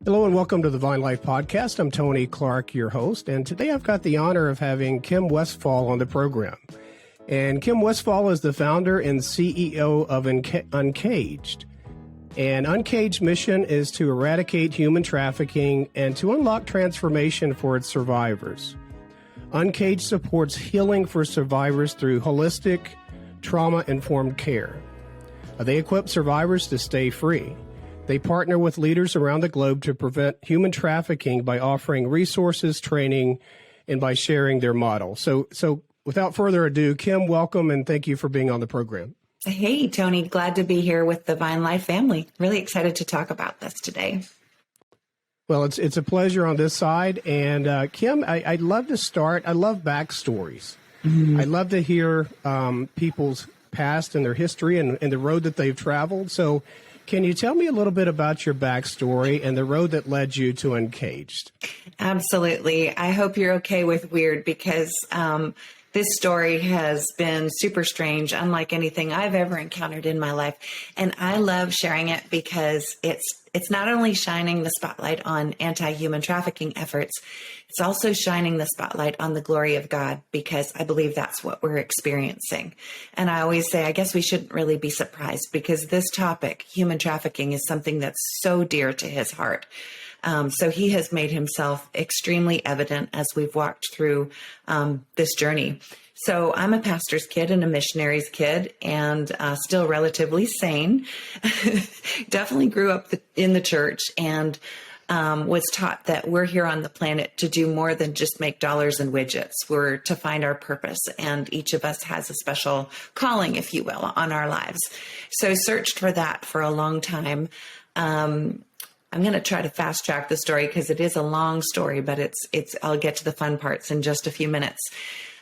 Hello and welcome to the Vine Life Podcast. I'm Tony Clark, your host, and today I've got the honor of having Kim Westfall on the program. And Kim Westfall is the founder and CEO of Uncaged. And Uncaged mission is to eradicate human trafficking and to unlock transformation for its survivors. Uncaged supports healing for survivors through holistic, trauma-informed care. They equip survivors to stay free. They partner with leaders around the globe to prevent human trafficking by offering resources, training, and by sharing their model. So without further ado, Kim, welcome and thank you for being on the program. Hey, Tony, glad to be here with the Vine Life family. Really excited to talk about this today. Well, it's a pleasure on this side. And Kim, I'd love to start. I love backstories. I'd love to hear people's past and their history and the road that they've traveled. So can you tell me a little bit about your backstory and the road that led you to Uncaged? Absolutely. I hope you're okay with weird because this story has been super strange, unlike anything I've ever encountered in my life. And I love sharing it because it's not only shining the spotlight on anti-human trafficking efforts, it's also shining the spotlight on the glory of God, because I believe that's what we're experiencing. And I always say, I guess we shouldn't really be surprised, because this topic, human trafficking, is something that's so dear to his heart. So he has made himself extremely evident as we've walked through this journey. So I'm a pastor's kid and a missionary's kid, and still relatively sane. Definitely grew up in the church and was taught that we're here on the planet to do more than just make dollars and widgets. We're to find our purpose, and each of us has a special calling, if you will, on our lives. So searched for that for a long time. I'm going to try to fast track the story because it is a long story, but I'll get to the fun parts in just a few minutes.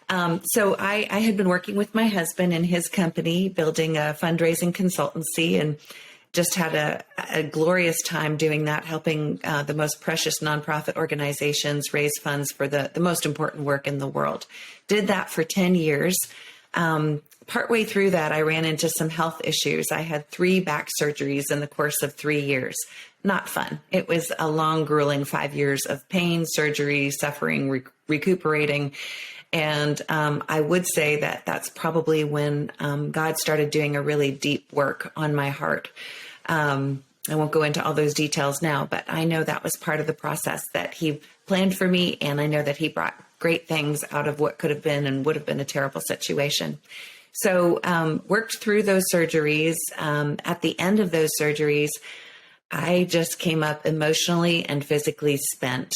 So I had been working with my husband in his company, building a fundraising consultancy, and just had a glorious time doing that, helping the most precious nonprofit organizations raise funds for the most important work in the world. Did that for 10 years. Partway through that, I ran into some health issues. I had 3 back surgeries in the course of 3 years. Not fun. It was a long, grueling 5 years of pain, surgery, suffering, recuperating. And I would say that that's probably when God started doing a really deep work on my heart. I won't go into all those details now, but I know that was part of the process that he planned for me. And I know that he brought great things out of what could have been and would have been a terrible situation. So worked through those surgeries. At the end of those surgeries, I just came up emotionally and physically spent.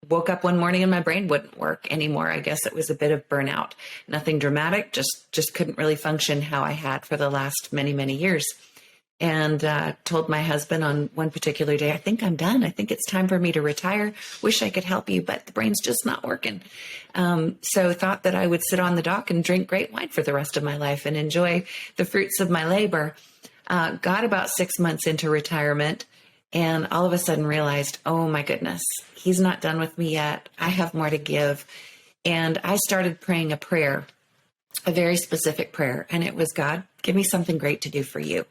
Woke up one morning and my brain wouldn't work anymore. I guess it was a bit of burnout. Nothing dramatic, just couldn't really function how I had for the last many, many years. And told my husband on one particular day, I think I'm done. I think it's time for me to retire. Wish I could help you, but the brain's just not working. So thought that I would sit on the dock and drink great wine for the rest of my life and enjoy the fruits of my labor. Got about 6 months into retirement and all of a sudden realized, oh my goodness, he's not done with me yet. I have more to give. And I started praying a prayer, a very specific prayer. And it was, God, give me something great to do for you.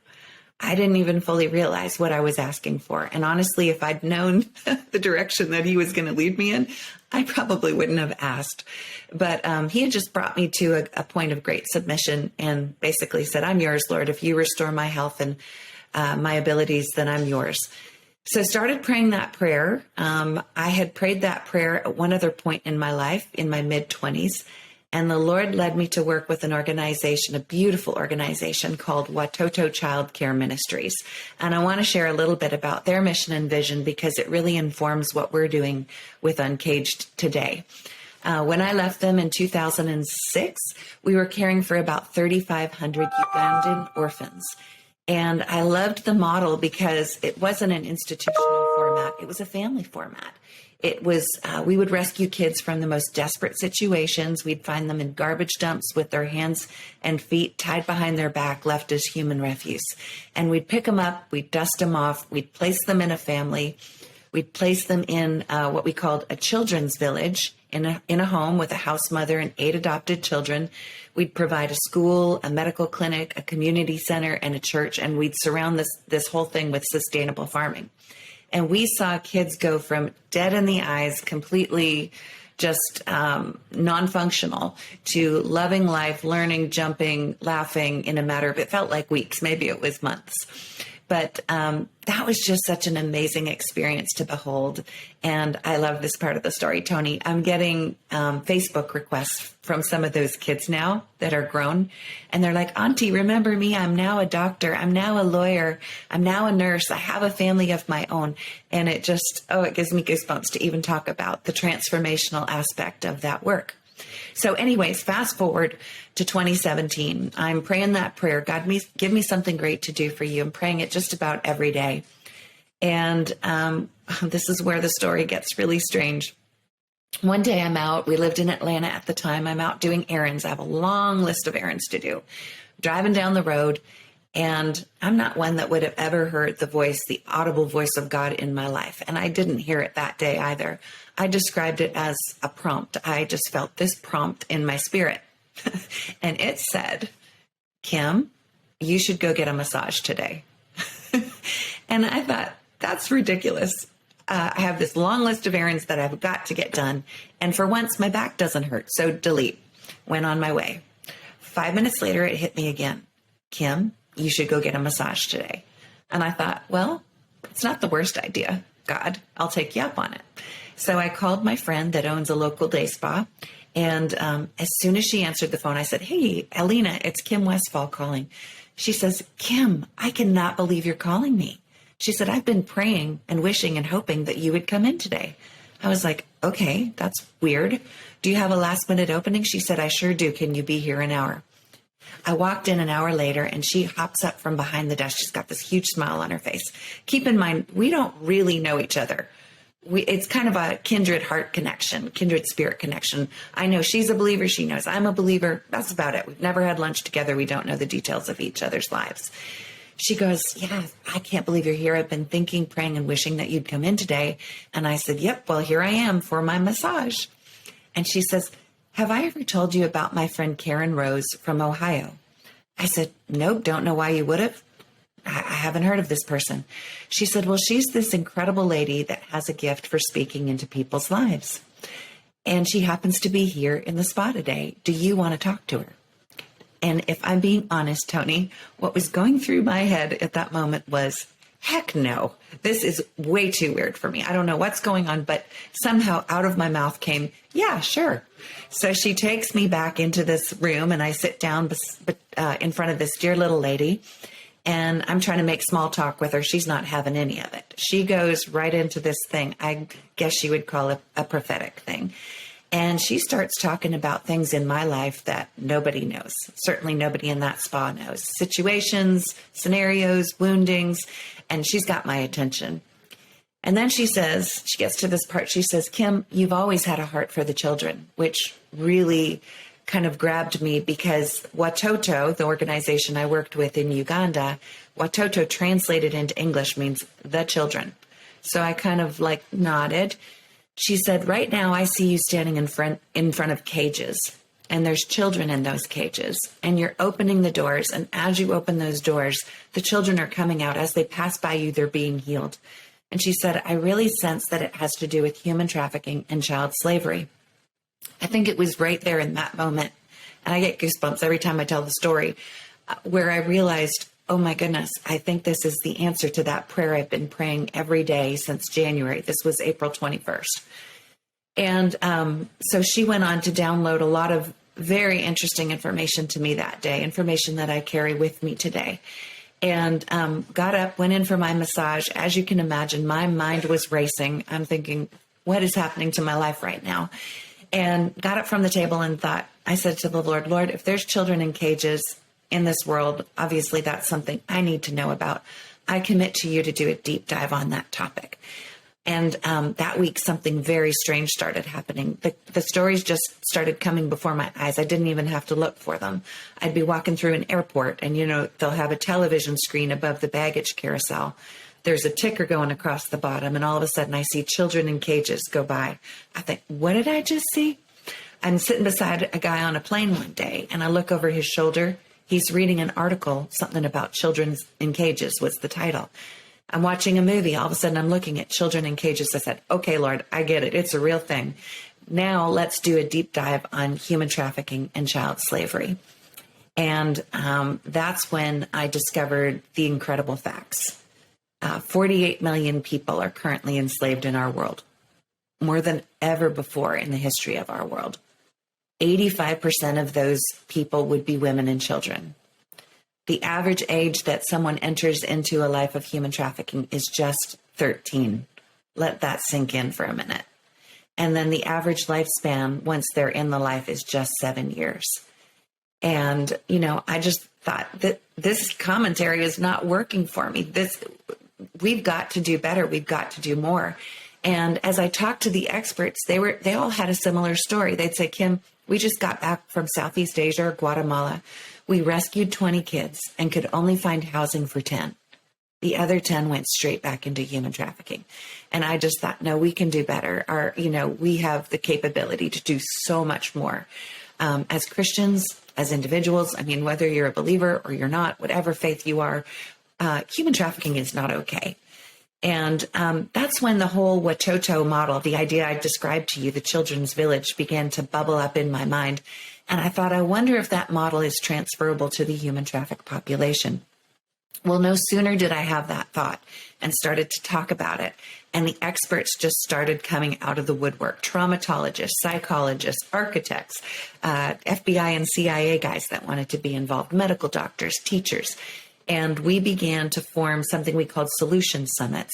I didn't even fully realize what I was asking for. And honestly, if I'd known the direction that he was going to lead me in, I probably wouldn't have asked. But he had just brought me to a point of great submission and basically said, I'm yours, Lord. If you restore my health and my abilities, then I'm yours. So started praying that prayer. I had prayed that prayer at one other point in my life, in my mid-20s. And the Lord led me to work with an organization, a beautiful organization called Watoto Child Care Ministries. And I want to share a little bit about their mission and vision because it really informs what we're doing with Uncaged today. When I left them in 2006, we were caring for about 3,500 Ugandan orphans. And I loved the model because it wasn't an institutional format. It was a family format. It was, we would rescue kids from the most desperate situations. We'd find them in garbage dumps with their hands and feet tied behind their back, left as human refuse. And we'd pick them up, we'd dust them off, we'd place them in a family. We'd place them in what we called a children's village, in a home with a house mother and 8 adopted children. We'd provide a school, a medical clinic, a community center, and a church, and we'd surround this whole thing with sustainable farming. And we saw kids go from dead in the eyes, completely just non-functional, to loving life, learning, jumping, laughing in a matter of, it felt like weeks, maybe it was months. But that was just such an amazing experience to behold. And I love this part of the story, Tony. I'm getting Facebook requests from some of those kids now that are grown. And they're like, Auntie, remember me? I'm now a doctor. I'm now a lawyer. I'm now a nurse. I have a family of my own. And it just, it gives me goosebumps to even talk about the transformational aspect of that work. So anyways, fast forward to 2017. I'm praying that prayer. God, give me something great to do for you. I'm praying it just about every day. And this is where the story gets really strange. One day I'm out. We lived in Atlanta at the time. I'm out doing errands. I have a long list of errands to do. Driving down the road. And I'm not one that would have ever heard the audible voice of God in my life. And I didn't hear it that day either. I described it as a prompt. I just felt this prompt in my spirit. And it said, Kim, you should go get a massage today. And I thought, that's ridiculous. I have this long list of errands that I've got to get done. And for once, my back doesn't hurt. So delete. Went on my way. 5 minutes later, it hit me again. Kim, you should go get a massage today. And I thought, well, it's not the worst idea. God, I'll take you up on it. So I called my friend that owns a local day spa. And as soon as she answered the phone, I said, hey, Alina, it's Kim Westfall calling. She says, Kim, I cannot believe you're calling me. She said, I've been praying and wishing and hoping that you would come in today. I was like, okay, that's weird. Do you have a last minute opening? She said, I sure do. Can you be here an hour? I walked in an hour later and she hops up from behind the desk. She's got this huge smile on her face. Keep in mind, we don't really know each other. It's kind of a kindred heart connection, kindred spirit connection. I know she's a believer. She knows I'm a believer. That's about it. We've never had lunch together. We don't know the details of each other's lives. She goes, yeah, I can't believe you're here. I've been thinking, praying, and wishing that you'd come in today. And I said, yep, well, here I am for my massage. And she says, have I ever told you about my friend Karen Rose from Ohio? I said, nope, don't know why you would have. I haven't heard of this person. She said, well, she's this incredible lady that has a gift for speaking into people's lives. And she happens to be here in the spa today. Do you want to talk to her? And if I'm being honest, Tony, what was going through my head at that moment was, heck no, this is way too weird for me. I don't know what's going on, but somehow out of my mouth came, yeah, sure. So she takes me back into this room and I sit down in front of this dear little lady. And I'm trying to make small talk with her. She's not having any of it. She goes right into this thing. I guess you would call it a prophetic thing. And she starts talking about things in my life that nobody knows. Certainly nobody in that spa knows. Situations, scenarios, woundings. And she's got my attention. And then she gets to this part. She says, Kim, you've always had a heart for the children, which really kind of grabbed me because Watoto, the organization I worked with in Uganda, Watoto translated into English means the children. So I kind of nodded. She said, right now I see you standing in front of cages and there's children in those cages and you're opening the doors. And as you open those doors, the children are coming out. As they pass by you, they're being healed. And she said, I really sense that it has to do with human trafficking and child slavery. I think it was right there in that moment, and I get goosebumps every time I tell the story, where I realized, oh my goodness, I think this is the answer to that prayer I've been praying every day since January. This was April 21st. And so she went on to download a lot of very interesting information to me that day, information that I carry with me today. And got up, went in for my massage. As you can imagine, my mind was racing. I'm thinking, what is happening to my life right now? And got up from the table and thought, I said to the Lord, Lord, if there's children in cages in this world, obviously that's something I need to know about. I commit to you to do a deep dive on that topic. And that week, something very strange started happening. The stories just started coming before my eyes. I didn't even have to look for them. I'd be walking through an airport and, they'll have a television screen above the baggage carousel. There's a ticker going across the bottom. And all of a sudden I see children in cages go by. I think, what did I just see? I'm sitting beside a guy on a plane one day and I look over his shoulder. He's reading an article, something about children in cages was the title. I'm watching a movie. All of a sudden I'm looking at children in cages. I said, okay, Lord, I get it. It's a real thing. Now let's do a deep dive on human trafficking and child slavery. And that's when I discovered the incredible facts. 48 million people are currently enslaved in our world, more than ever before in the history of our world. 85% of those people would be women and children. The average age that someone enters into a life of human trafficking is just 13. Let that sink in for a minute. And then the average lifespan once they're in the life is just 7 years. And, I just thought that this commentary is not working for me. We've got to do better. We've got to do more. And as I talked to the experts, they all had a similar story. They'd say, Kim, we just got back from Southeast Asia or Guatemala. We rescued 20 kids and could only find housing for 10. The other 10 went straight back into human trafficking. And I just thought, no, we can do better. We have the capability to do so much more. As Christians, as individuals, whether you're a believer or you're not, whatever faith you are, human trafficking is not okay. And that's when the whole Watoto model, the idea I described to you, the children's village, began to bubble up in my mind. And I thought, I wonder if that model is transferable to the human traffic population. Well, no sooner did I have that thought and started to talk about it, and the experts just started coming out of the woodwork. Traumatologists, psychologists, architects, FBI and CIA guys that wanted to be involved, medical doctors, teachers. And we began to form something we called solution summits.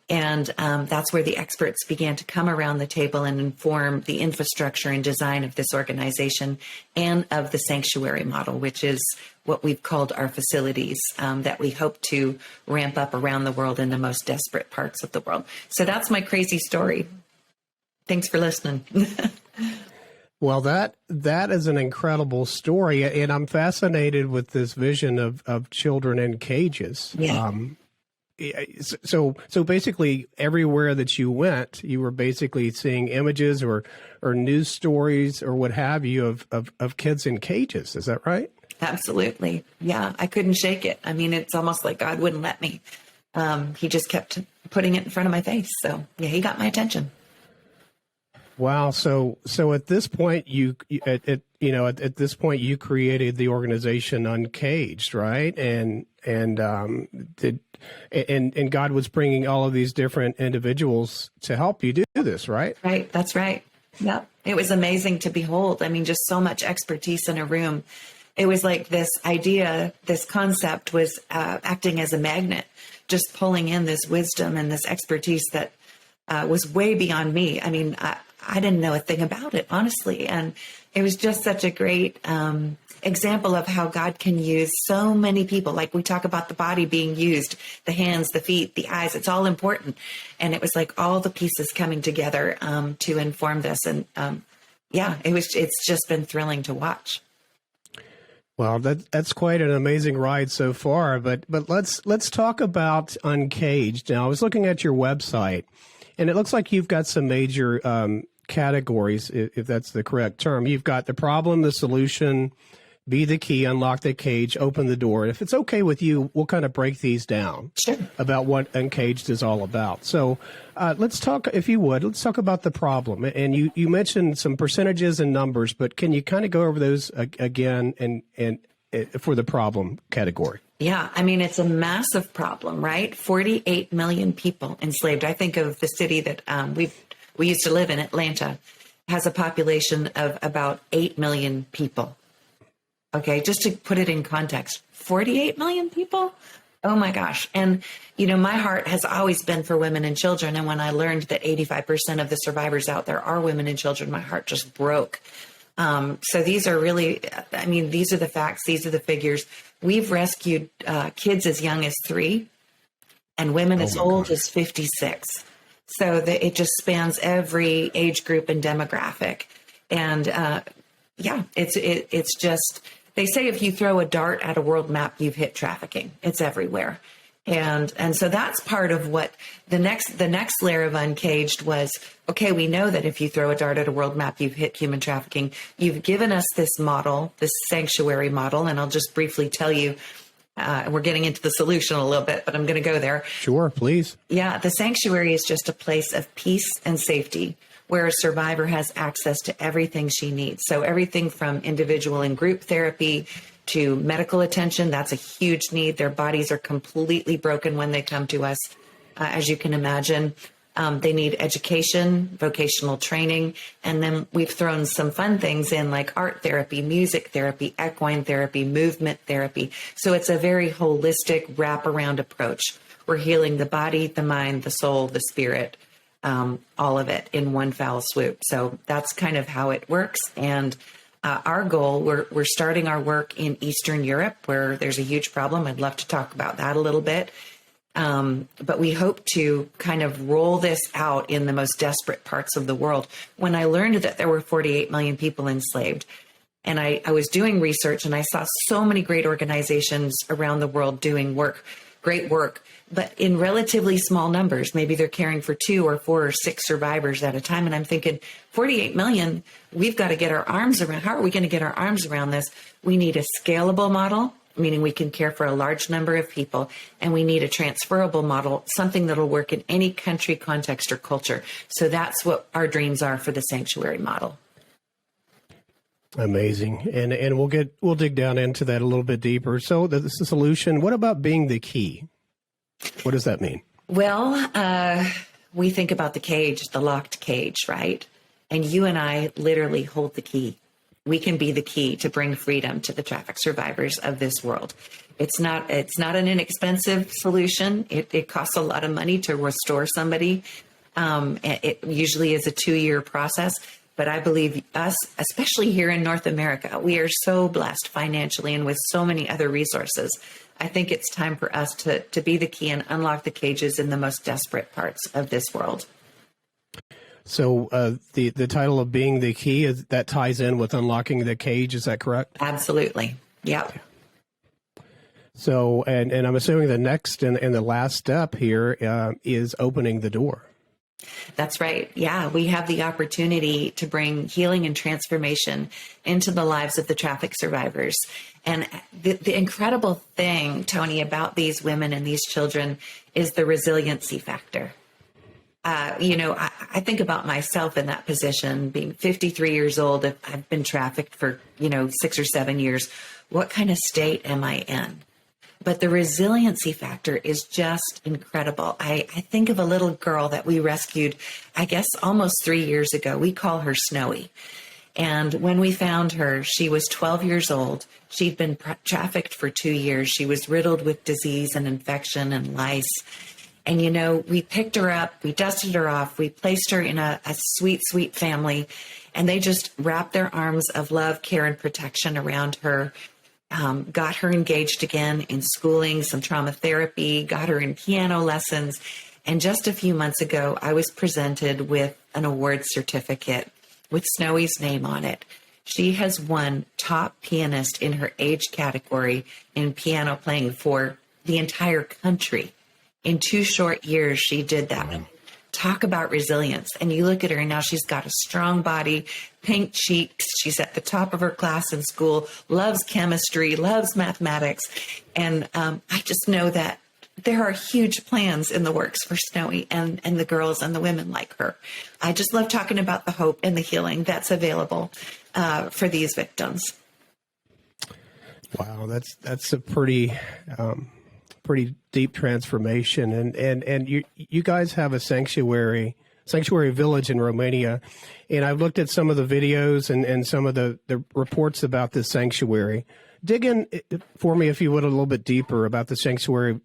And that's where the experts began to come around the table and inform the infrastructure and design of this organization and of the sanctuary model, which is what we've called our facilities that we hope to ramp up around the world in the most desperate parts of the world. So that's my crazy story. Thanks for listening. Well, that is an incredible story, and I'm fascinated with this vision of children in cages. Yeah. So basically, everywhere that you went, you were basically seeing images or news stories or what have you of kids in cages. Is that right? Absolutely. Yeah, I couldn't shake it. It's almost like God wouldn't let me. He just kept putting it in front of my face. So yeah, he got my attention. Wow. So at this point, at this point you created the organization Uncaged, right? And God was bringing all of these different individuals to help you do this, right? Right. That's right. Yep. It was amazing to behold. Just so much expertise in a room. It was like this idea, this concept was acting as a magnet, just pulling in this wisdom and this expertise that was way beyond me. I didn't know a thing about it, honestly. And it was just such a great example of how God can use so many people. Like we talk about the body being used, the hands, the feet, the eyes, it's all important. And it was like all the pieces coming together to inform this. And it's just been thrilling to watch. Well, that's quite an amazing ride so far. But let's talk about Uncaged. Now, I was looking at your website, and it looks like you've got some major categories, if that's the correct term. You've got the problem, the solution, be the key, unlock the cage, open the door. If it's okay with you, we'll kind of break these down. Sure. About what Uncaged is all about. So let's talk, if you would, let's talk about the problem. And you mentioned some percentages and numbers, but can you kind of go over those again and for the problem category? Yeah, it's a massive problem, right? 48 million people enslaved. I think of the city that we used to live in, Atlanta, has a population of about 8 million people. Okay, just to put it in context, 48 million people? Oh my gosh. And, my heart has always been for women and children. And when I learned that 85% of the survivors out there are women and children, my heart just broke. So these are really, these are the facts. These are the figures. We've rescued kids as young as 3 and women as old as 56. So it just spans every age group and demographic. And it's just, they say if you throw a dart at a world map, you've hit trafficking. It's everywhere. And so that's part of what the next layer of Uncaged was. Okay, we know that if you throw a dart at a world map, you've hit human trafficking. You've given us this model, this sanctuary model, and I'll just briefly tell you, We're getting into the solution a little bit, but I'm going to go there. Sure, please. Yeah, the sanctuary is just a place of peace and safety where a survivor has access to everything she needs. So everything from individual and group therapy to medical attention, that's a huge need. Their bodies are completely broken when they come to us, as you can imagine. They need education, vocational training, and then we've thrown some fun things in like art therapy, music therapy, equine therapy, movement therapy. So it's a very holistic wraparound approach. We're healing the body, the mind, the soul, the spirit, all of it in one foul swoop. So that's kind of how it works. And our goal, we're starting our work in Eastern Europe, where there's a huge problem. I'd love to talk about that a little bit. But we hope to kind of roll this out in the most desperate parts of the world. When I learned that there were 48 million people enslaved, and I was doing research and I saw so many great organizations around the world doing great work, but in relatively small numbers. Maybe they're caring for 2 or 4 or 6 survivors at a time. And I'm thinking 48 million, we've got to get our arms around. How are we going to get our arms around this? We need a scalable model, meaning we can care for a large number of people, and we need a transferable model, something that'll work in any country, context, or culture. So that's what our dreams are for the sanctuary model. Amazing. And we'll dig down into that a little bit deeper. So the solution, what about being the key? What does that mean? Well, we think about the cage, the locked cage, right? And you and I literally hold the key. We can be the key to bring freedom to the traffic survivors of this world. It's not an inexpensive solution. It costs a lot of money to restore somebody. It usually is a 2-year process. But I believe us, especially here in North America, we are so blessed financially and with so many other resources. I think it's time for us to be the key and unlock the cages in the most desperate parts of this world. So the title of being the key, that ties in with unlocking the cage. Is that correct? Absolutely. Yep. So, and I'm assuming the next and the last step here is opening the door. That's right. Yeah, we have the opportunity to bring healing and transformation into the lives of the traffic survivors. And the incredible thing, Tony, about these women and these children is the resiliency factor. I think about myself in that position, being 53 years old. I've been trafficked for, 6 or 7 years. What kind of state am I in? But the resiliency factor is just incredible. I think of a little girl that we rescued, I guess, almost 3 years ago. We call her Snowy. And when we found her, she was 12 years old. She'd been trafficked for 2 years. She was riddled with disease and infection and lice. And, we picked her up, we dusted her off, we placed her in a sweet, sweet family, and they just wrapped their arms of love, care, and protection around her. Got her engaged again in schooling, some trauma therapy, got her in piano lessons. And just a few months ago, I was presented with an award certificate with Snowy's name on it. She has won top pianist in her age category in piano playing for the entire country. In 2 short years, she did that. Wow. Talk about resilience. And you look at her and now she's got a strong body, pink cheeks. She's at the top of her class in school, loves chemistry, loves mathematics. And I just know that there are huge plans in the works for Snowy and the girls and the women like her. I just love talking about the hope and the healing that's available for these victims. Wow, that's a pretty deep transformation, and you guys have a sanctuary village in Romania, and I've looked at some of the videos and some of the reports about this sanctuary. Dig in for me, if you would, a little bit deeper about the sanctuary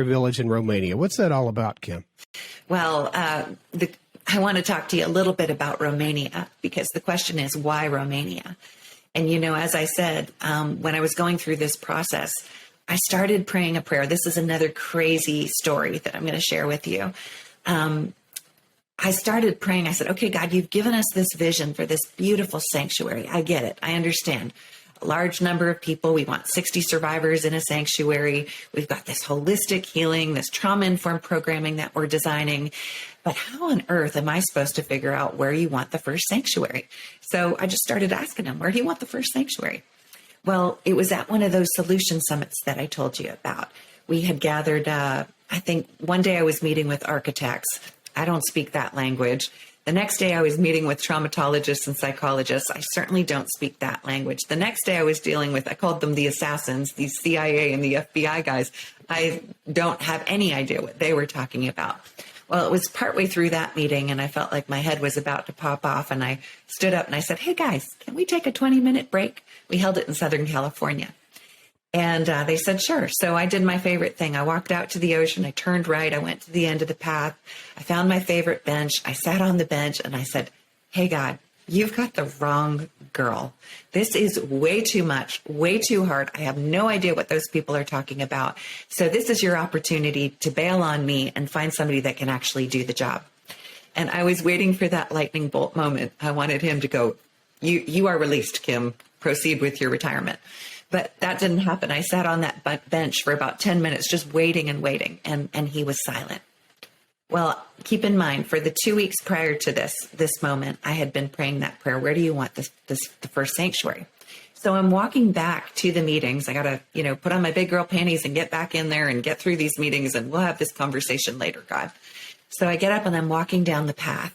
village in Romania. What's that all about, Kim? Well, I want to talk to you a little bit about Romania, because the question is, why Romania? And, as I said, when I was going through this process, I started praying a prayer. This is another crazy story that I'm going to share with you. I started praying. I said, okay, God, you've given us this vision for this beautiful sanctuary. I get it. I understand. A large number of people. We want 60 survivors in a sanctuary. We've got this holistic healing, this trauma-informed programming that we're designing. But how on earth am I supposed to figure out where you want the first sanctuary? So I just started asking him, where do you want the first sanctuary? Well, it was at one of those solution summits that I told you about. We had gathered, I think one day I was meeting with architects. I don't speak that language. The next day I was meeting with traumatologists and psychologists. I certainly don't speak that language. The next day I was dealing with, I called them the assassins, the CIA and the FBI guys. I don't have any idea what they were talking about. Well, it was partway through that meeting and I felt like my head was about to pop off, and I stood up and I said, "Hey guys, can we take a 20-minute break?" We held it in Southern California. And they said, sure. So I did my favorite thing. I walked out to the ocean. I turned right. I went to the end of the path. I found my favorite bench. I sat on the bench and I said, "Hey, God, you've got the wrong girl. This is way too much, way too hard. I have no idea what those people are talking about. So this is your opportunity to bail on me and find somebody that can actually do the job." And I was waiting for that lightning bolt moment. I wanted him to go, you are released, Kim. Proceed with your retirement. But that didn't happen. I sat on that bench for about 10 minutes, just waiting and waiting, and he was silent. Well, keep in mind, for the 2 weeks prior to this moment, I had been praying that prayer. Where do you want the first sanctuary? So I'm walking back to the meetings. I got to, put on my big girl panties and get back in there and get through these meetings, and we'll have this conversation later, God. So I get up and I'm walking down the path,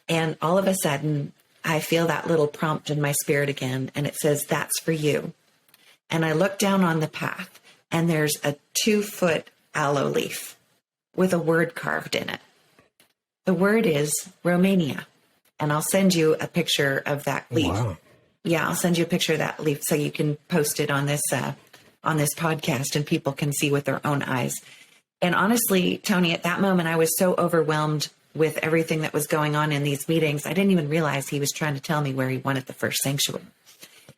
and all of a sudden I feel that little prompt in my spirit again, and it says, "That's for you." And I look down on the path, and there's a 2-foot aloe leaf with a word carved in it. The word is Romania. And I'll send you a picture of that leaf. Wow. Yeah, I'll send you a picture of that leaf so you can post it on this podcast and people can see with their own eyes. And honestly, Tony, at that moment, I was so overwhelmed with everything that was going on in these meetings. I didn't even realize he was trying to tell me where he wanted the first sanctuary.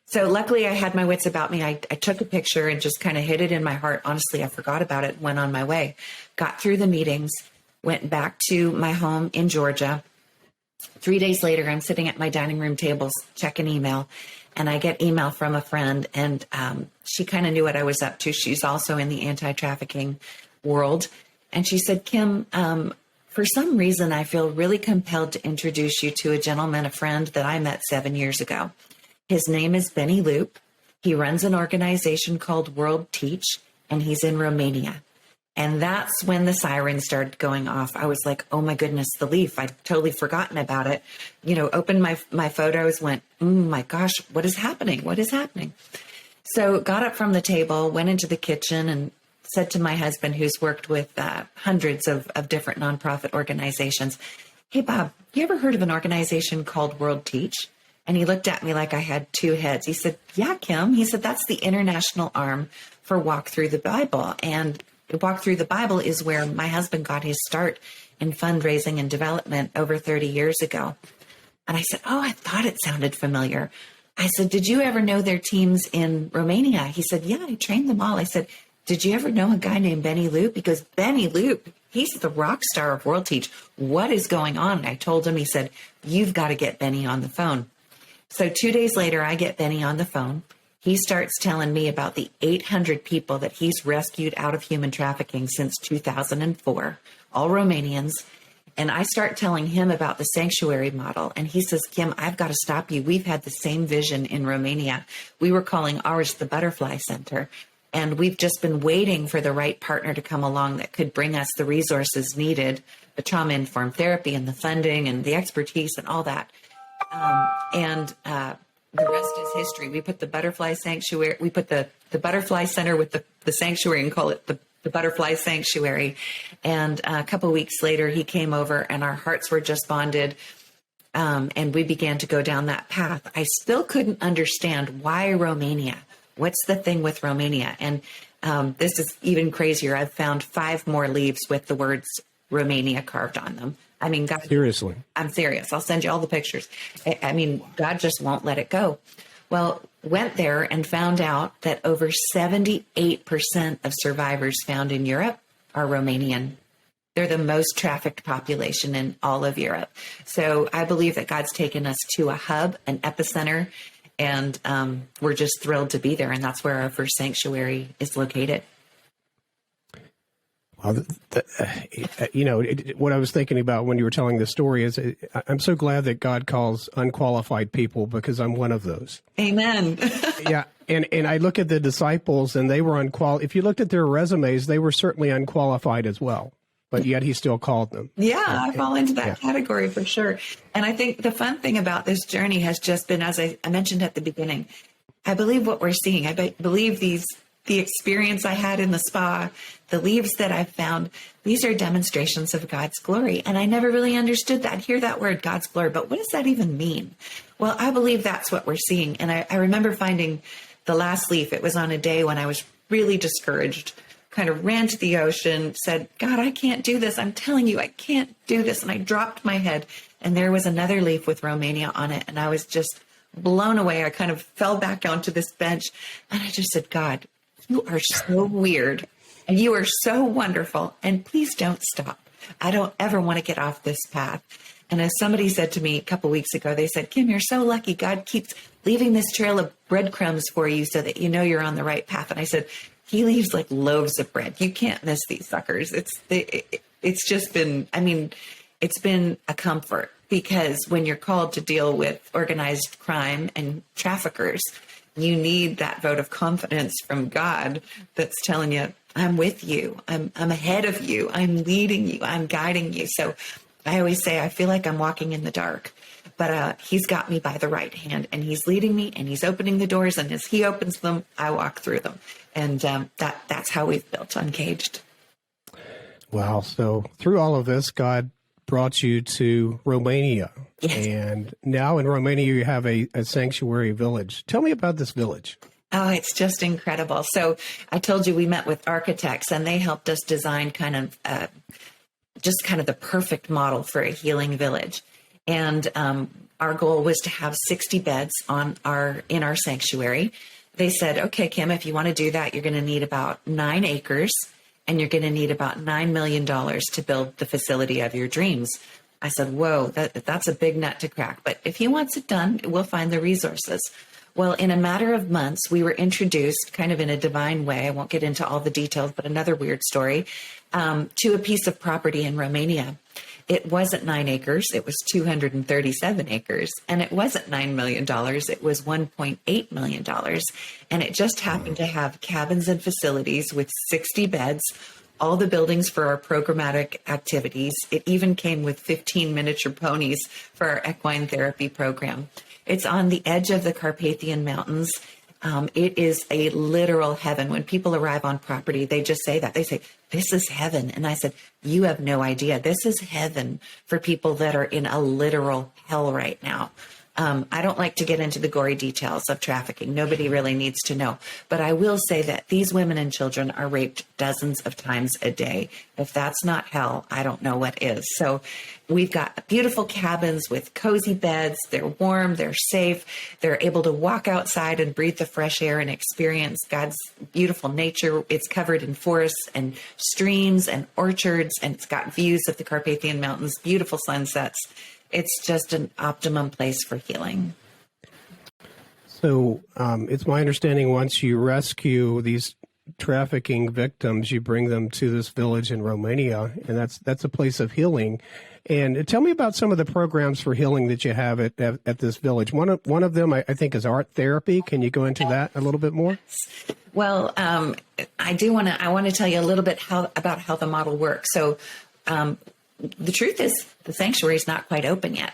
So luckily I had my wits about me. I took a picture and just kind of hid it in my heart. Honestly, I forgot about it, went on my way, got through the meetings, went back to my home in Georgia. 3 days later, I'm sitting at my dining room tables, checking email, and I get email from a friend, and she kind of knew what I was up to. She's also in the anti-trafficking world. And she said, "Kim, for some reason, I feel really compelled to introduce you to a gentleman, a friend that I met 7 years ago. His name is Benny Loop. He runs an organization called World Teach, and he's in Romania." And that's when the sirens started going off. I was like, oh my goodness, the leaf. I'd totally forgotten about it. Opened my photos, went, my gosh, what is happening? What is happening? So got up from the table, went into the kitchen, and said to my husband, who's worked with hundreds of different nonprofit organizations, "Hey, Bob, you ever heard of an organization called World Teach?" And he looked at me like I had two heads. He said, "Yeah, Kim." He said, "That's the international arm for Walk Through the Bible. And Walk Through the Bible is where my husband got his start in fundraising and development over 30 years ago." And I said, "Oh, I thought it sounded familiar." I said, "Did you ever know their teams in Romania?" He said, "Yeah, I trained them all." I said, "Did you ever know a guy named Benny Loop?" He goes, "Benny Loop, he's the rock star of World Teach. What is going on?" And I told him, he said, "You've got to get Benny on the phone." So 2 days later, I get Benny on the phone. He starts telling me about the 800 people that he's rescued out of human trafficking since 2004, all Romanians. And I start telling him about the sanctuary model. And he says, "Kim, I've got to stop you. We've had the same vision in Romania. We were calling ours the Butterfly Center. And we've just been waiting for the right partner to come along that could bring us the resources needed, the trauma-informed therapy and the funding and the expertise and all that." The rest is history. We put the Butterfly Sanctuary, we put the Butterfly Center with the sanctuary and call it the Butterfly Sanctuary. And a couple of weeks later, he came over and our hearts were just bonded. And we began to go down that path. I still couldn't understand why Romania. What's the thing with Romania? And this is even crazier. I've found 5 more leaves with the words Romania carved on them. I mean, God, Seriously. I'm serious. I'll send you all the pictures. I mean, God just won't let it go. Well, went there and found out that over 78% of survivors found in Europe are Romanian. They're the most trafficked population in all of Europe. So I believe that God's taken us to a hub, an epicenter, and we're just thrilled to be there. And that's where our first sanctuary is located. Well, what I was thinking about when you were telling the story is I'm so glad that God calls unqualified people, because I'm one of those. Amen. Yeah. And I look at the disciples, and they were unqualified. If you looked at their resumes, they were certainly unqualified as well, but yet he still called them. Yeah, I fall into that category for sure. And I think the fun thing about this journey has just been, as I mentioned at the beginning, I believe what we're seeing. I believe the experience I had in the spa, the leaves that I've found, these are demonstrations of God's glory. And I never really understood that. I'd hear that word, God's glory, but what does that even mean? Well, I believe that's what we're seeing. And I remember finding the last leaf. It was on a day when I was really discouraged, kind of ran to the ocean, said, God, I can't do this. I'm telling you, I can't do this. And I dropped my head, and there was another leaf with Romania on it. And I was just blown away. I kind of fell back onto this bench, and I just said, God, you are so weird, and you are so wonderful, and please don't stop. I don't ever want to get off this path. And as somebody said to me a couple weeks ago, they said, Kim, you're so lucky. God keeps leaving this trail of breadcrumbs for you so that you know you're on the right path. And I said, he leaves like loaves of bread. You can't miss these suckers. It's just been, it's been a comfort, because when you're called to deal with organized crime and traffickers, you need that vote of confidence from God that's telling you, I'm with you. I'm ahead of you. I'm leading you. I'm guiding you. So I always say, I feel like I'm walking in the dark, but he's got me by the right hand, and he's leading me, and he's opening the doors. And as he opens them, I walk through them. And that's how we've built Uncaged. Wow. So through all of this, God brought you to Romania. Yes. And now in Romania, you have a sanctuary village. Tell me about this village. Oh, it's just incredible. So I told you we met with architects, and they helped us design kind of the perfect model for a healing village. And our goal was to have 60 beds in our sanctuary. They said, okay, Kim, if you want to do that, you're going to need about 9 acres, and you're going to need about $9 million to build the facility of your dreams. I said, whoa, that's a big nut to crack. But if he wants it done, we'll find the resources. Well, in a matter of months, we were introduced kind of in a divine way. I won't get into all the details, but another weird story, to a piece of property in Romania. It wasn't 9 acres. It was 237 acres. And it wasn't $9 million. It was $1.8 million. And it just happened to have cabins and facilities with 60 beds, all the buildings for our programmatic activities. It even came with 15 miniature ponies for our equine therapy program. It's on the edge of the Carpathian Mountains. It is a literal heaven. When people arrive on property, they just say that. They say, this is heaven. And I said, you have no idea. This is heaven for people that are in a literal hell right now. I don't like to get into the gory details of trafficking. Nobody really needs to know. But I will say that these women and children are raped dozens of times a day. If that's not hell, I don't know what is. So we've got beautiful cabins with cozy beds. They're warm. They're safe. They're able to walk outside and breathe the fresh air and experience God's beautiful nature. It's covered in forests and streams and orchards, and it's got views of the Carpathian Mountains, beautiful sunsets. It's just an optimum place for healing. So it's my understanding, once you rescue these trafficking victims, you bring them to this village in Romania, and that's a place of healing. And tell me about some of the programs for healing that you have at this village. One of them, I think, is art therapy. Can you go into that a little bit more? Well, I want to tell you a little bit about how the model works. So the truth is, the sanctuary is not quite open yet.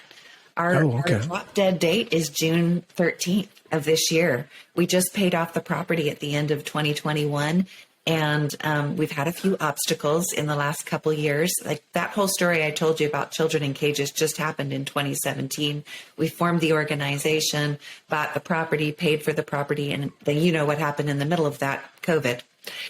Our drop dead date is June 13th of this year. We just paid off the property at the end of 2021. And we've had a few obstacles in the last couple of years. Like that whole story I told you about children in cages just happened in 2017. We formed the organization, bought the property, paid for the property, and then you know what happened in the middle of that, COVID.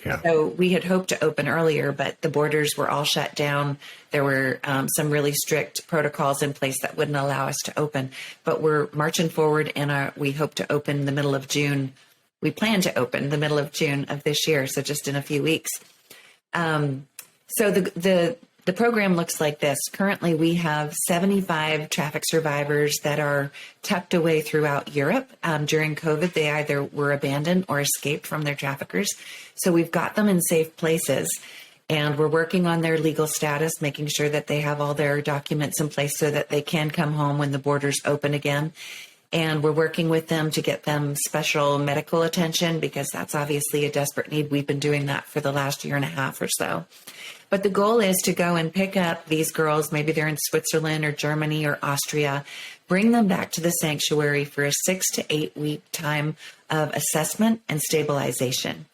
Yeah. So we had hoped to open earlier, but the borders were all shut down. There were some really strict protocols in place that wouldn't allow us to open. But we're marching forward, and we hope to open the middle of June. We plan to open the middle of June of this year, so just in a few weeks. So the program looks like this. Currently, we have 75 traffic survivors that are tucked away throughout Europe. During COVID, they either were abandoned or escaped from their traffickers. So we've got them in safe places. And we're working on their legal status, making sure that they have all their documents in place so that they can come home when the borders open again. And we're working with them to get them special medical attention because that's obviously a desperate need. We've been doing that for the last year and a half or so. But the goal is to go and pick up these girls, maybe they're in Switzerland or Germany or Austria, bring them back to the sanctuary for a 6 to 8 week time of assessment and stabilization.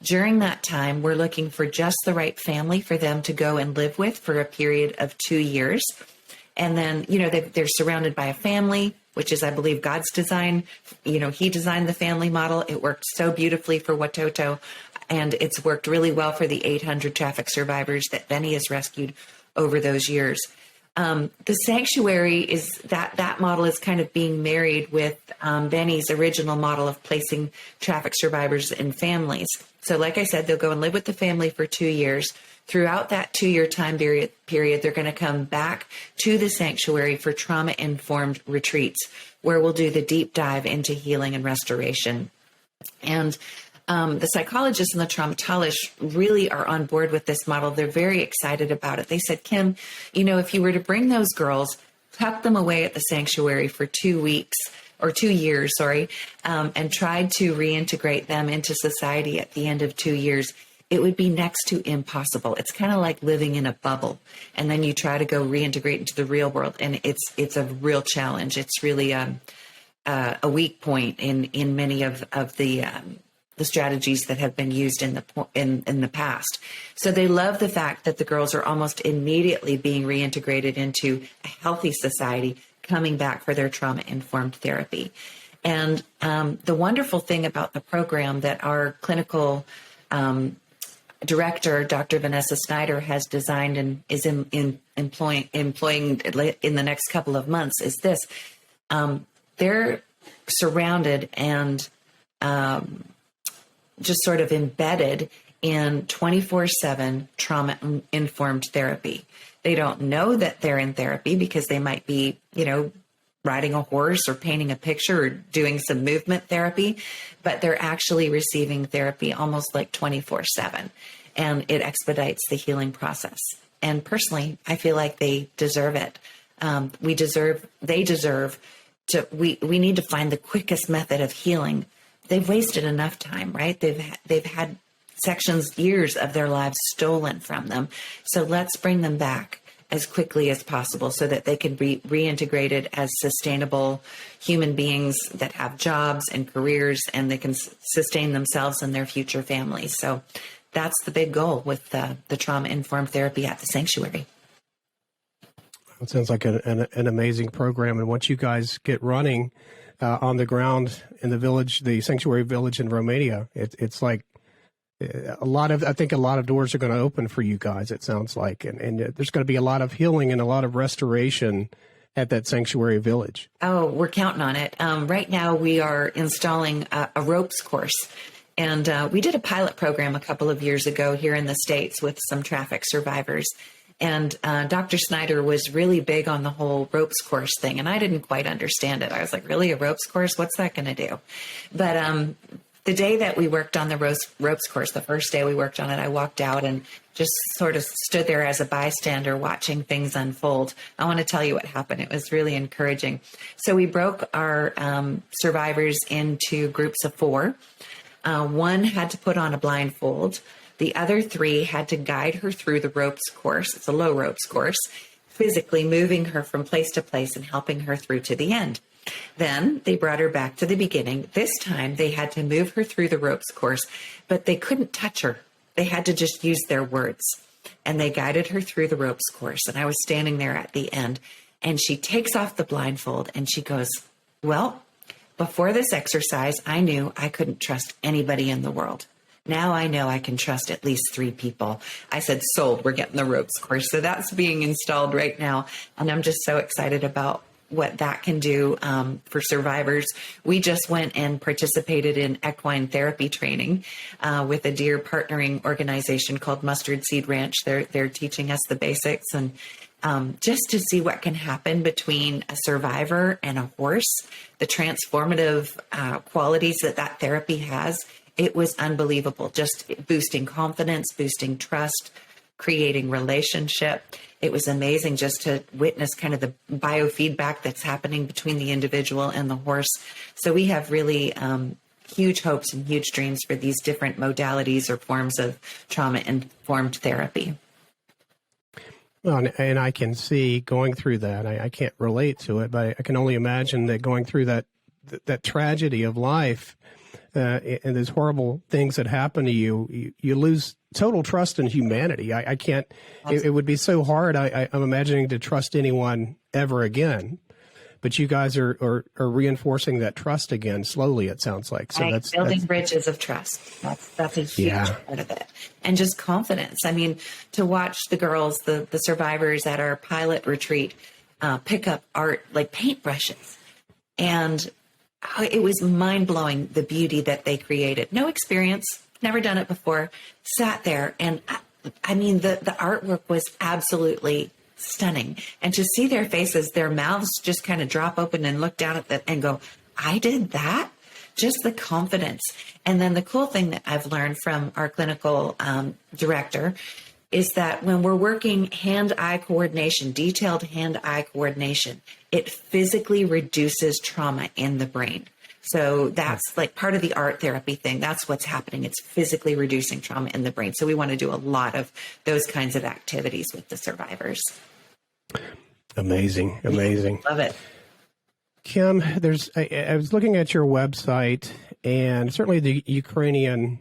During that time, we're looking for just the right family for them to go and live with for a period of 2 years. And then, they're surrounded by a family, which is, I believe, God's design. He designed the family model. It worked so beautifully for Watoto, and it's worked really well for the 800 traffic survivors that Benny has rescued over those years. The sanctuary is that model is kind of being married with Benny's original model of placing traffic survivors in families. So like I said, they'll go and live with the family for 2 years. Throughout that 2-year time period, they're going to come back to the sanctuary for trauma-informed retreats, where we'll do the deep dive into healing and restoration. And the psychologists and the traumatologists really are on board with this model. They're very excited about it. They said, Kim, if you were to bring those girls, tuck them away at the sanctuary for 2 weeks or 2 years, and tried to reintegrate them into society at the end of 2 years, it would be next to impossible. It's kind of like living in a bubble, and then you try to go reintegrate into the real world, and it's a real challenge. It's really a weak point in many of the strategies that have been used in the past. So they love the fact that the girls are almost immediately being reintegrated into a healthy society, coming back for their trauma-informed therapy. And the wonderful thing about the program that our clinical director, Dr. Vanessa Snyder, has designed and is employing in the next couple of months is this. They're surrounded and just sort of embedded in 24/7 trauma-informed therapy. They don't know that they're in therapy because they might be, riding a horse or painting a picture or doing some movement therapy, but they're actually receiving therapy almost like 24/7, and it expedites the healing process. And personally, I feel like they deserve it. They deserve to, we need to find the quickest method of healing. They've wasted enough time, right? They've had years of their lives stolen from them. So let's bring them back as quickly as possible so that they can be reintegrated as sustainable human beings that have jobs and careers, and they can sustain themselves and their future families. So that's the big goal with the trauma-informed therapy at the sanctuary. It sounds like an amazing program. And once you guys get running on the ground in the village, the sanctuary village in Romania, it's like I think a lot of doors are going to open for you guys, it sounds like. And there's going to be a lot of healing and a lot of restoration at that sanctuary village. Oh, we're counting on it. Right now we are installing a ropes course. And we did a pilot program a couple of years ago here in the States with some traffic survivors. And Dr. Snyder was really big on the whole ropes course thing. And I didn't quite understand it. I was like, really, a ropes course? What's that going to do? But the day that we worked on the ropes course, the first day we worked on it, I walked out and just sort of stood there as a bystander watching things unfold. I want to tell you what happened. It was really encouraging. So we broke our survivors into groups of 4. One had to put on a blindfold. The other 3 had to guide her through the ropes course. It's a low ropes course, physically moving her from place to place and helping her through to the end. Then they brought her back to the beginning. This time they had to move her through the ropes course, but they couldn't touch her. They had to just use their words. And they guided her through the ropes course. And I was standing there at the end, and she takes off the blindfold and she goes, well, before this exercise, I knew I couldn't trust anybody in the world. Now I know I can trust at least 3 people. I said, sold, we're getting the ropes course. So that's being installed right now. And I'm just so excited about what that can do for survivors. We just went and participated in equine therapy training with a deer partnering organization called Mustard Seed Ranch. They're teaching us the basics, and just to see what can happen between a survivor and a horse, the transformative qualities that therapy has. It was unbelievable, just boosting confidence, boosting trust, creating relationship. It was amazing just to witness kind of the biofeedback that's happening between the individual and the horse. So we have really huge hopes and huge dreams for these different modalities or forms of trauma-informed therapy. Well, and I can see going through that. I can't relate to it, but I can only imagine that going through that tragedy of life and those horrible things that happen to you, you lose total trust in humanity. I can't. It would be so hard. I'm imagining to trust anyone ever again. But you guys are reinforcing that trust again slowly, it sounds like. So that's building bridges of trust. That's a huge part of it. And just confidence. I mean, to watch the girls, the survivors at our pilot retreat, pick up art like paintbrushes. And it was mind-blowing, the beauty that they created. No experience, never done it before, sat there. And I mean, the artwork was absolutely stunning. And to see their faces, their mouths just kind of drop open and look down at them and go, I did that? Just the confidence. And then the cool thing that I've learned from our clinical director is that when we're working hand-eye coordination, detailed hand-eye coordination, it physically reduces trauma in the brain. So that's like part of the art therapy thing. That's what's happening. It's physically reducing trauma in the brain. So we want to do a lot of those kinds of activities with the survivors. Amazing. Love it. Kim, I was looking at your website, and certainly the Ukrainian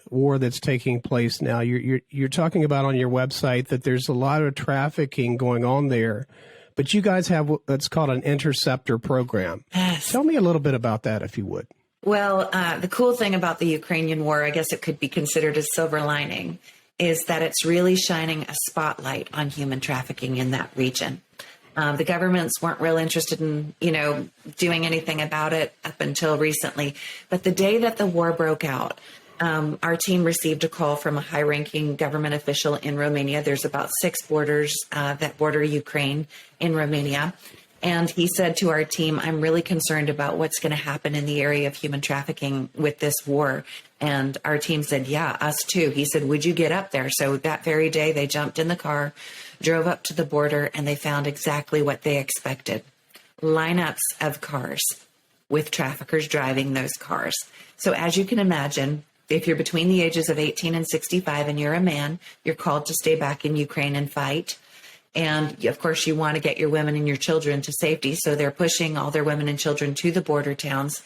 war that's taking place now. You're talking about on your website that there's a lot of trafficking going on there, but you guys have what's called an interceptor program. Yes. Tell me a little bit about that, if you would. Well, the cool thing about the Ukrainian war, I guess it could be considered a silver lining, is that it's really shining a spotlight on human trafficking in that region. The governments weren't real interested in, doing anything about it up until recently. But the day that the war broke out, our team received a call from a high-ranking government official in Romania. There's about 6 borders that border Ukraine in Romania. And he said to our team, I'm really concerned about what's going to happen in the area of human trafficking with this war. And our team said, yeah, us too. He said, would you get up there? So that very day, they jumped in the car, drove up to the border, and they found exactly what they expected. Lineups of cars with traffickers driving those cars. So as you can imagine, if you're between the ages of 18 and 65 and you're a man, you're called to stay back in Ukraine and fight. And of course, you want to get your women and your children to safety. So they're pushing all their women and children to the border towns.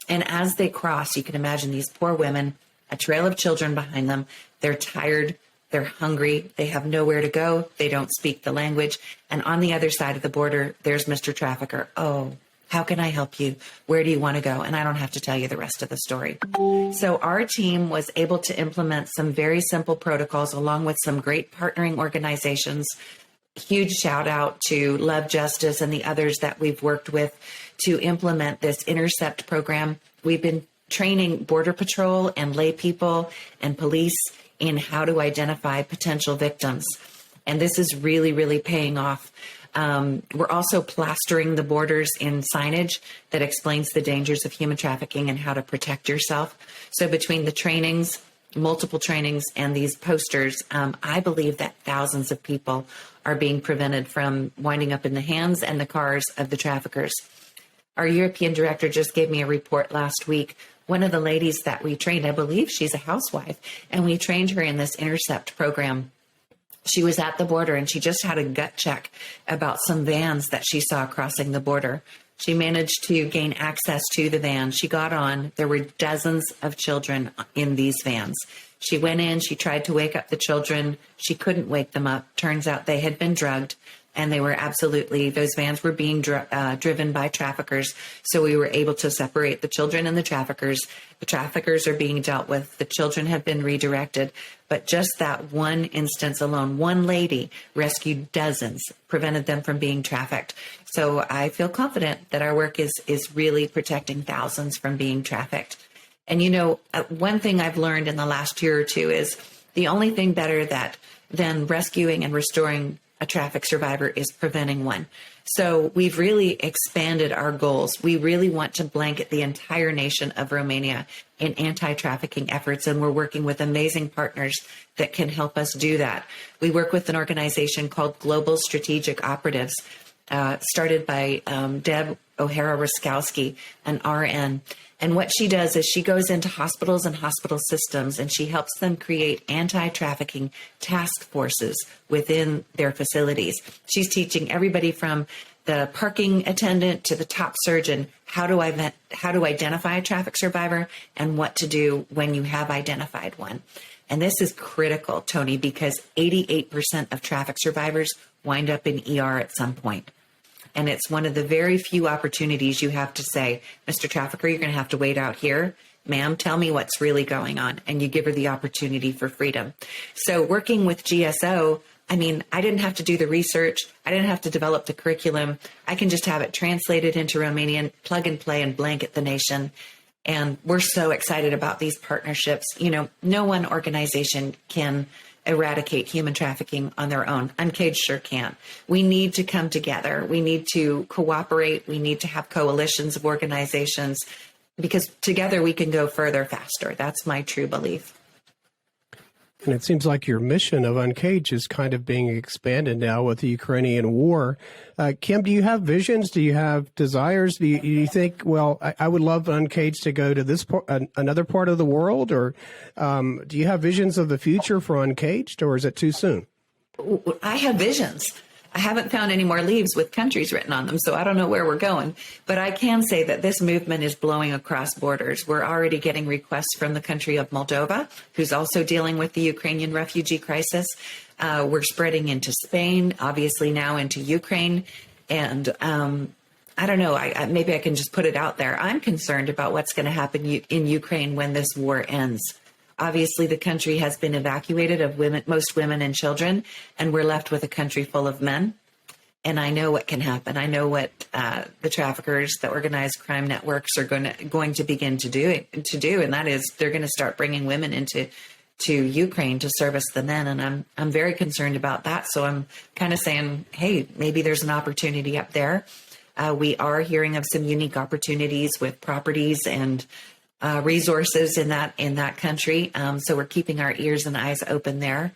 And as they cross, you can imagine these poor women, a trail of children behind them. They're tired. They're hungry. They have nowhere to go. They don't speak the language. And on the other side of the border, there's Mr. Trafficker. Oh, how can I help you? Where do you want to go? And I don't have to tell you the rest of the story. So our team was able to implement some very simple protocols along with some great partnering organizations. Huge shout out to Love Justice and the others that we've worked with to implement this Intercept program. We've been training Border Patrol and lay people and police in how to identify potential victims. And this is really, really paying off. We're also plastering the borders in signage that explains the dangers of human trafficking and how to protect yourself. So between the trainings, multiple trainings, and these posters, I believe that thousands of people are being prevented from winding up in the hands and the cars of the traffickers. Our European director just gave me a report last week. One of the ladies that we trained, I believe she's a housewife, and we trained her in this Intercept program. She was at the border and she just had a gut check about some vans that she saw crossing the border. She managed to gain access to the van. She got on. There were dozens of children in these vans. She went in. She tried to wake up the children. She couldn't wake them up. Turns out they had been drugged, and they were those vans were being driven by traffickers. So we were able to separate the children and the traffickers. The traffickers are being dealt with. The children have been redirected. But just that one instance alone, one lady rescued dozens, prevented them from being trafficked. So I feel confident that our work is really protecting thousands from being trafficked. And, one thing I've learned in the last year or two is the only thing better than rescuing and restoring a traffic survivor is preventing one. So we've really expanded our goals. We really want to blanket the entire nation of Romania in anti-trafficking efforts, and we're working with amazing partners that can help us do that. We work with an organization called Global Strategic Operatives, started by Deb O'Hara-Raskowski, an RN. And what she does is she goes into hospitals and hospital systems, and she helps them create anti-trafficking task forces within their facilities. She's teaching everybody from the parking attendant to the top surgeon how to identify a traffic survivor and what to do when you have identified one. And this is critical, Tony, because 88% of traffic survivors wind up in ER at some point. And it's one of the very few opportunities you have to say, Mr. Trafficker, you're going to have to wait out here. Ma'am, tell me what's really going on. And you give her the opportunity for freedom. So working with GSO, I mean, I didn't have to do the research. I didn't have to develop the curriculum. I can just have it translated into Romanian, plug and play, and blanket the nation. And we're so excited about these partnerships. You know, no one organization can eradicate human trafficking on their own. Uncaged sure can't. We need to come together. We need to cooperate. We need to have coalitions of organizations, because together we can go further faster. That's my true belief. And it seems like your mission of Uncaged is kind of being expanded now with the Ukrainian war. Kim, do you have visions? Do you have desires? Do you think, well, I would love Uncaged to go to this another part of the world? Or do you have visions of the future for Uncaged, or is it too soon? I have visions. I haven't found any more leaves with countries written on them, so I don't know where we're going. But I can say that this movement is blowing across borders. We're already getting requests from the country of Moldova, who's also dealing with the Ukrainian refugee crisis. We're spreading into Spain, obviously now into Ukraine. And I don't know, maybe I can just put it out there. I'm concerned about what's going to happen in Ukraine when this war ends. Obviously, the country has been evacuated of women, most women and children, and we're left with a country full of men. And I know what can happen. I know what the traffickers, the organized crime networks are going to begin to do, and that is they're going to start bringing women into Ukraine to service the men. And I'm very concerned about that. So I'm kind of saying, hey, maybe there's an opportunity up there. We are hearing of some unique opportunities with properties and resources in that country. So we're keeping our ears and eyes open there.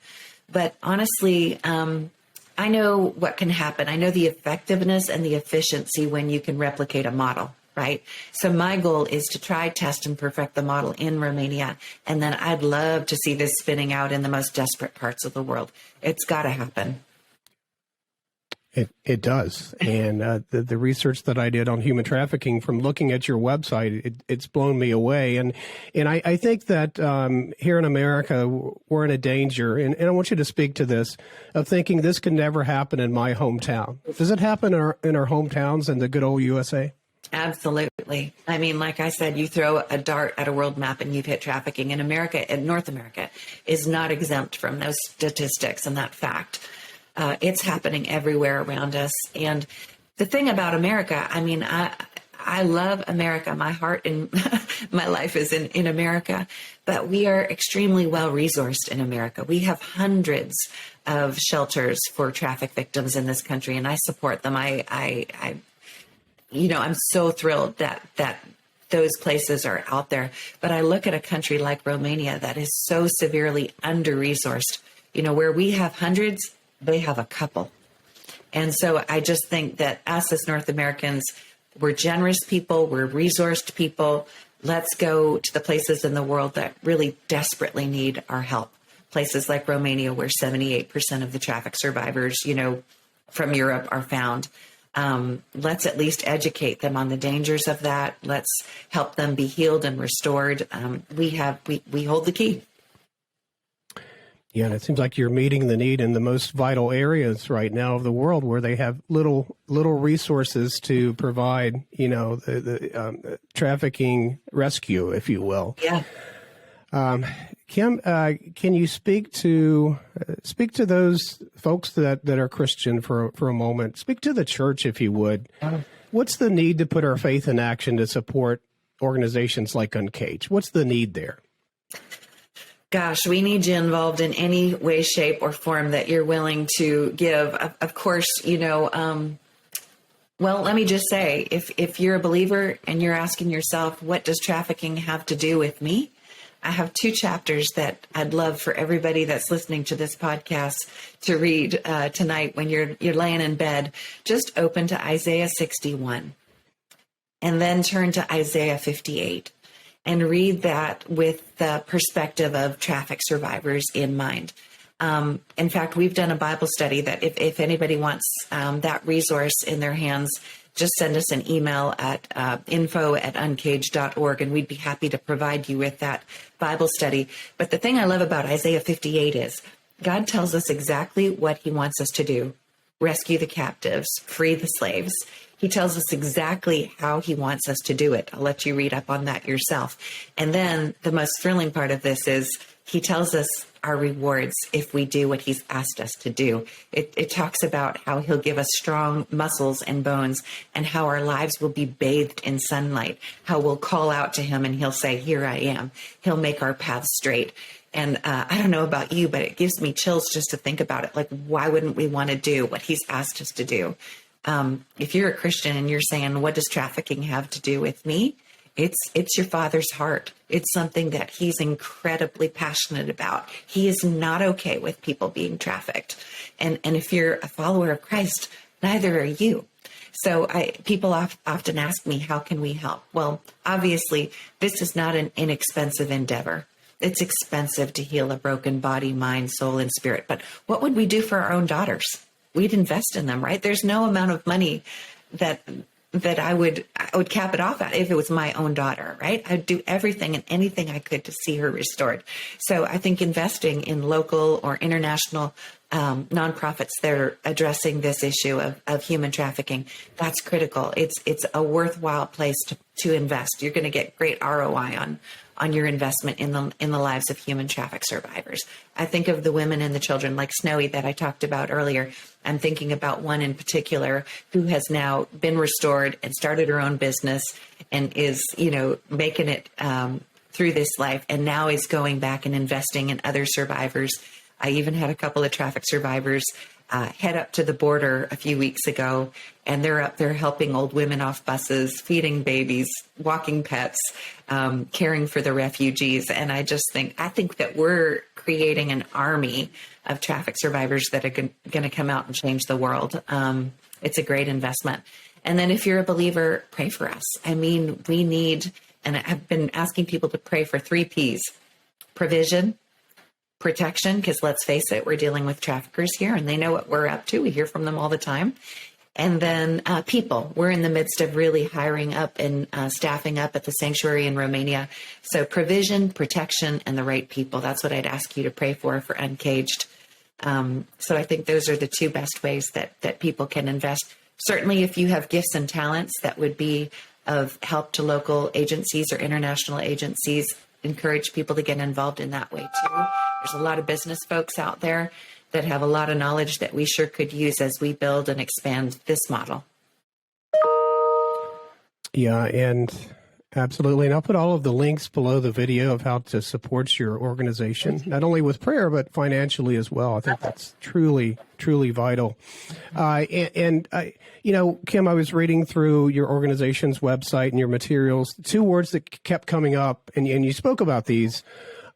But honestly, I know what can happen. I know the effectiveness and the efficiency when you can replicate a model, right? So my goal is to try, test, and perfect the model in Romania. And then I'd love to see this spinning out in the most desperate parts of the world. It's got to happen. It does. And the research that I did on human trafficking from looking at your website, it's blown me away. And I think that here in America, we're in a danger. And I want you to speak to this, of thinking this could never happen in my hometown. Does it happen in our hometowns in the good old USA? Absolutely. I mean, like I said, you throw a dart at a world map and you've hit trafficking. And North America is not exempt from those statistics and that fact. It's happening everywhere around us. And the thing about America, I mean, I love America. My heart and my life is in America, but we are extremely well resourced in America. We have hundreds of shelters for traffic victims in this country, and I support them. I'm so thrilled that those places are out there. But I look at a country like Romania that is so severely under-resourced, where we have hundreds, they have a couple. And so I just think that us as North Americans, we're generous people, we're resourced people. Let's go to the places in the world that really desperately need our help. Places like Romania, where 78% of the traffic survivors, from Europe are found. Let's at least educate them on the dangers of that. Let's help them be healed and restored. We hold the key. Yeah, and it seems like you're meeting the need in the most vital areas right now of the world, where they have little resources to provide, the trafficking rescue, if you will. Yeah. Kim, can you speak to those folks that are Christian for a moment? Speak to the church, if you would. What's the need to put our faith in action to support organizations like Uncaged? What's the need there? Gosh, we need you involved in any way, shape, or form that you're willing to give. Of course, well, let me just say, if you're a believer and you're asking yourself, what does trafficking have to do with me? I have 2 chapters that I'd love for everybody that's listening to this podcast to read tonight when you're laying in bed. Just open to Isaiah 61 and then turn to Isaiah 58 and read that with the perspective of traffic survivors in mind. In fact, we've done a Bible study that if anybody wants that resource in their hands, just send us an email at info@uncaged.org, and we'd be happy to provide you with that Bible study. But the thing I love about Isaiah 58 is God tells us exactly what he wants us to do: rescue the captives, free the slaves. He tells us exactly how he wants us to do it. I'll let you read up on that yourself. And then the most thrilling part of this is he tells us our rewards if we do what he's asked us to do. It talks about how he'll give us strong muscles and bones, and how our lives will be bathed in sunlight, how we'll call out to him and he'll say, here I am. He'll make our paths straight. And I don't know about you, but it gives me chills just to think about it. Like, why wouldn't we want to do what he's asked us to do? If you're a Christian and you're saying, what does trafficking have to do with me? It's your Father's heart. It's something that he's incredibly passionate about. He is not okay with people being trafficked. And if you're a follower of Christ, neither are you. So people often ask me, how can we help? Well, obviously, this is not an inexpensive endeavor. It's expensive to heal a broken body, mind, soul, and spirit. But what would we do for our own daughters? We'd invest in them, right? There's no amount of money that I would cap it off at if it was my own daughter, right? I'd do everything and anything I could to see her restored. So I think investing in local or international nonprofits that are addressing this issue of human trafficking, that's critical. It's a worthwhile place to invest. You're going to get great ROI on your investment in the lives of human traffic survivors. I think of the women and the children like Snowy that I talked about earlier. I'm thinking about one in particular who has now been restored and started her own business and is, making it through this life, and now is going back and investing in other survivors. I even had a couple of traffic survivors head up to the border a few weeks ago, and they're up there helping old women off buses, feeding babies, walking pets, caring for the refugees. And I think that we're creating an army of traffic survivors that are going to come out and change the world. It's a great investment. And then if you're a believer, pray for us. I mean, we need, and I've been asking people to pray for 3 Ps: provision, protection, because let's face it, we're dealing with traffickers here and they know what we're up to. We hear from them all the time. And then people. We're in the midst of really hiring up and staffing up at the sanctuary in Romania. So provision, protection, and the right people. That's what I'd ask you to pray for Uncaged. So I think those are the 2 best ways that people can invest. Certainly, if you have gifts and talents that would be of help to local agencies or international agencies, encourage people to get involved in that way too. There's a lot of business folks out there that have a lot of knowledge that we sure could use as we build and expand this model. Yeah, and absolutely. And I'll put all of the links below the video of how to support your organization, not only with prayer, but financially as well. I think that's truly, truly vital. Kim, I was reading through your organization's website and your materials. 2 words that kept coming up, and you spoke about these,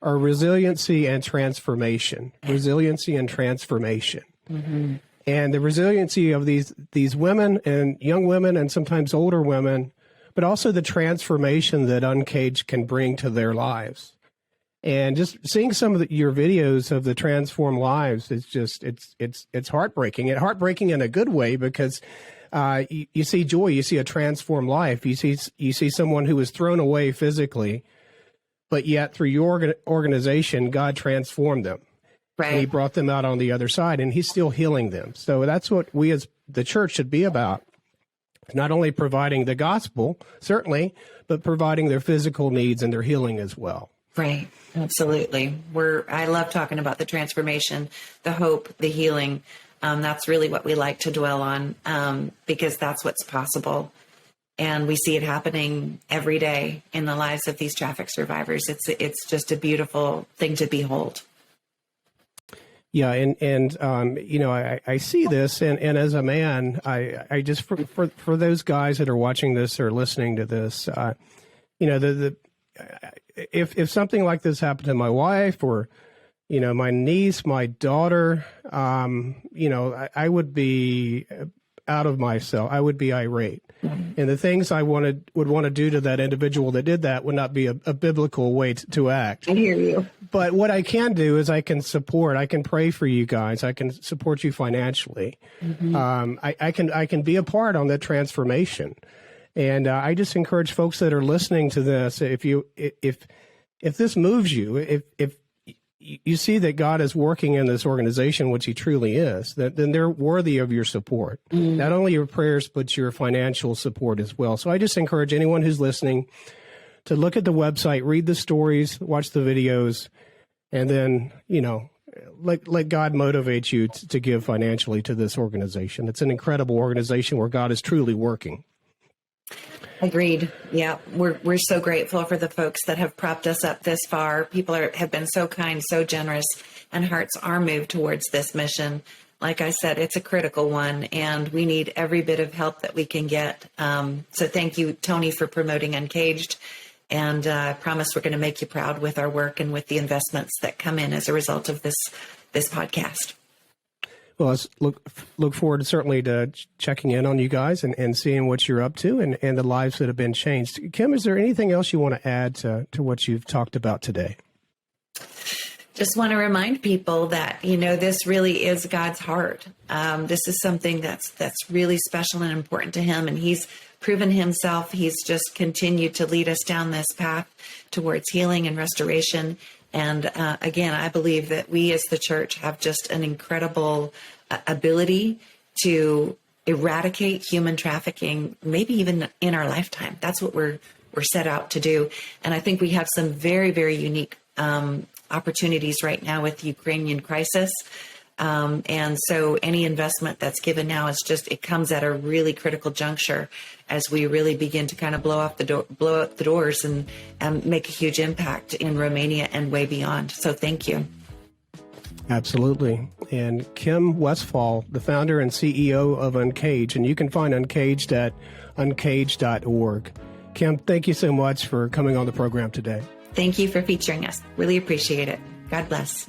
are resiliency and transformation. Resiliency and transformation. Mm-hmm. And the resiliency of these women and young women and sometimes older women, but also the transformation that Uncaged can bring to their lives. And just seeing some of your videos of the transformed lives, it's heartbreaking. And heartbreaking in a good way, because you see joy, you see a transformed life, you see someone who was thrown away physically, but yet through your organization, God transformed them. Right. And he brought them out on the other side, and he's still healing them. So that's what we as the church should be about. Not only providing the gospel, certainly, but providing their physical needs and their healing as well. Right. Absolutely. I love talking about the transformation, the hope, the healing. That's really what we like to dwell on, because that's what's possible. And we see it happening every day in the lives of these traffic survivors. It's just a beautiful thing to behold. Yeah, I see this, and as a man, I just for those guys that are watching this or listening to this, if something like this happened to my wife or my niece, my daughter, I would be out of myself. I would be irate. And the things I would want to do to that individual that did that would not be a biblical way to act. I hear you. But what I can do is I can pray for you guys. I can support you financially. Mm-hmm. I can be a part on that transformation. And I just encourage folks that are listening to this, if this moves you, if you see that God is working in this organization, which he truly is, then they're worthy of your support. Mm. Not only your prayers, but your financial support as well. So I just encourage anyone who's listening to look at the website, read the stories, watch the videos, and then, let God motivate you to give financially to this organization. It's an incredible organization where God is truly working. Agreed. Yeah, we're so grateful for the folks that have propped us up this far. People have been so kind, so generous, and hearts are moved towards this mission. Like I said, it's a critical one, and we need every bit of help that we can get. So thank you, Tony, for promoting Uncaged. And I promise we're going to make you proud with our work and with the investments that come in as a result of this podcast. Well, let's look forward certainly to checking in on you guys and seeing what you're up to and the lives that have been changed. Kim, is there anything else you want to add to what you've talked about today? Just want to remind people that, this really is God's heart. This is something that's really special and important to him. And he's proven himself. He's just continued to lead us down this path towards healing and restoration. And again, I believe that we as the church have just an incredible ability to eradicate human trafficking, maybe even in our lifetime. That's what we're set out to do. And I think we have some very, very unique opportunities right now with the Ukrainian crisis. And so any investment that's given now it comes at a really critical juncture as we really begin to kind of blow out the doors and make a huge impact in Romania and way beyond. So thank you. Absolutely. And Kim Westfall, the founder and CEO of Uncaged, and you can find Uncaged at uncaged.org. Kim, thank you so much for coming on the program today. Thank you for featuring us. Really appreciate it. God bless.